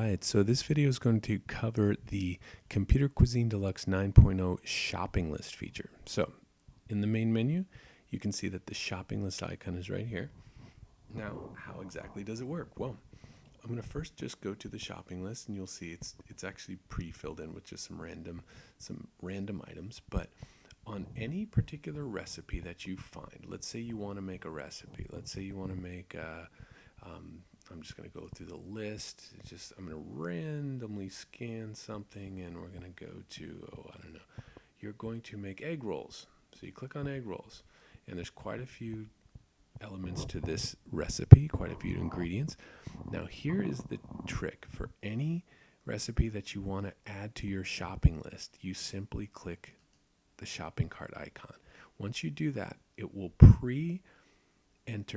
right, so this video is going to cover the Computer Cuisine Deluxe 9.0 shopping list feature. So in the main menu, you can see that the shopping list icon is right here. Now, how exactly does it work? Well, I'm going to first just go to the shopping list, and you'll see it's actually pre-filled in with just some random items. But on any particular recipe that you find, let's say you want to make a recipe. Let's say you want to make I'm just going to go through the list. I'm going to randomly scan something, and we're going to go to, I don't know. You're going to make egg rolls. So you click on egg rolls, and there's quite a few elements to this recipe, quite a few ingredients. Now here is the trick. For any recipe that you want to add to your shopping list, you simply click the shopping cart icon. Once you do that, it will pre-enter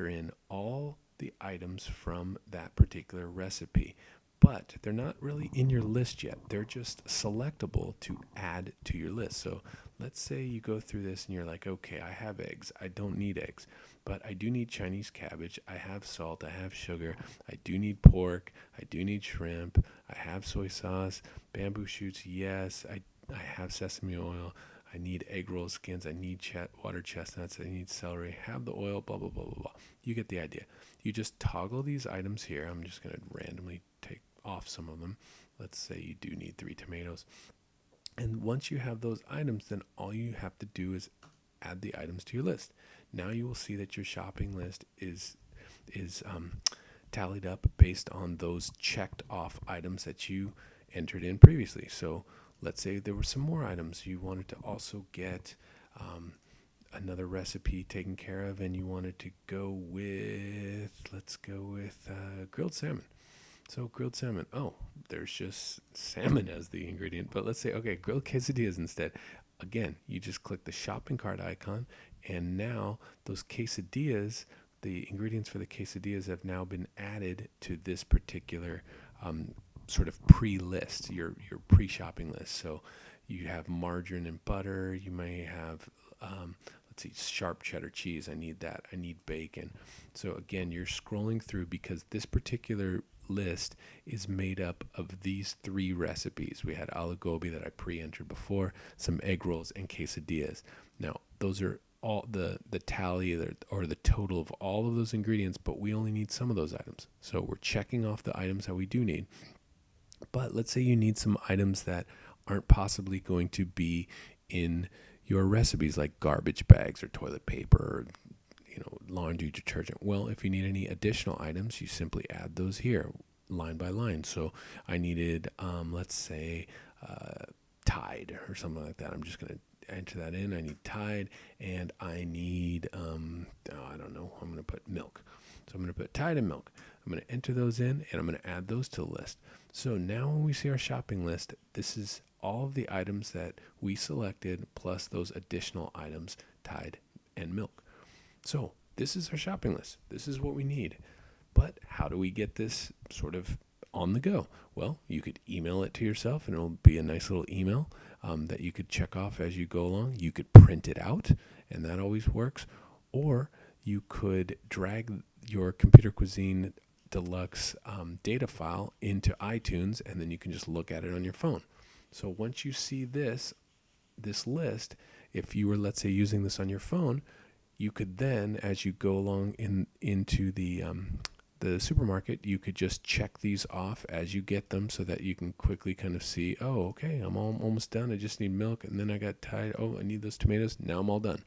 in all the items from that particular recipe, but they're not really in your list yet. They're just selectable to add to your list. So let's say you go through this and you're like, okay, I have eggs. I don't need eggs, but I do need Chinese cabbage. I have salt. I have sugar. I do need pork. I do need shrimp. I have soy sauce, bamboo shoots. Yes, I have sesame oil. I need egg roll skins. I need water chestnuts. I need celery. Have the oil, blah, blah, blah, blah, blah. You get the idea. You just toggle these items here. I'm just going to randomly take off some of them. Let's say you do need 3 tomatoes. And once you have those items, then all you have to do is add the items to your list. Now you will see that your shopping list is tallied up based on those checked off items that you entered in previously. So let's say there were some more items you wanted to also get another recipe taken care of, and you wanted to go with, let's go with grilled salmon. So grilled salmon, there's just salmon as the ingredient, but let's say, okay, grilled quesadillas instead. Again, you just click the shopping cart icon, and now those quesadillas, the ingredients for the quesadillas have now been added to this particular sort of pre-list, your pre-shopping list. So you have margarine and butter. You may have, let's see, sharp cheddar cheese. I need that. I need bacon. So again, you're scrolling through because this particular list is made up of these 3 recipes. We had aloo gobi that I pre-entered before, some egg rolls, and quesadillas. Now, those are all the tally or the total of all of those ingredients, but we only need some of those items. So we're checking off the items that we do need. But let's say you need some items that aren't possibly going to be in your recipes, like garbage bags or toilet paper or laundry detergent. Well, if you need any additional items, you simply add those here line by line. So I needed, let's say, Tide or something like that. I'm just going to enter that in. I need Tide, and I need, I don't know, I'm going to put milk. So I'm going to put Tide and milk. I'm going to enter those in, and I'm going to add those to the list. So now when we see our shopping list, this is all of the items that we selected plus those additional items, Tide and milk. So this is our shopping list. This is what we need. But how do we get this sort of on the go? Well, you could email it to yourself, and it'll be a nice little email that you could check off as you go along. You could print it out, and that always works. Or you could drag your Computer Cuisine Deluxe data file into iTunes, and then you can just look at it on your phone. So once you see this list, if you were, let's say, using this on your phone, you could then, as you go along into the supermarket, you could just check these off as you get them, so that you can quickly kind of see, oh, okay, I'm almost done. I just need milk, and then I got Tide. Oh, I need those tomatoes. Now I'm all done.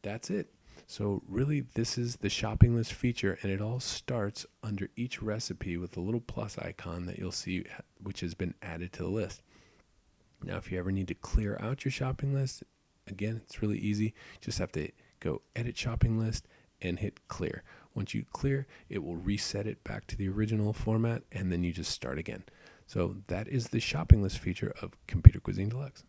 That's it. So really, this is the shopping list feature, and it all starts under each recipe with a little plus icon that you'll see, which has been added to the list. Now, if you ever need to clear out your shopping list, again, it's really easy. Just have to go edit shopping list and hit clear. Once you clear, it will reset it back to the original format, and then you just start again. So that is the shopping list feature of Computer Cuisine Deluxe.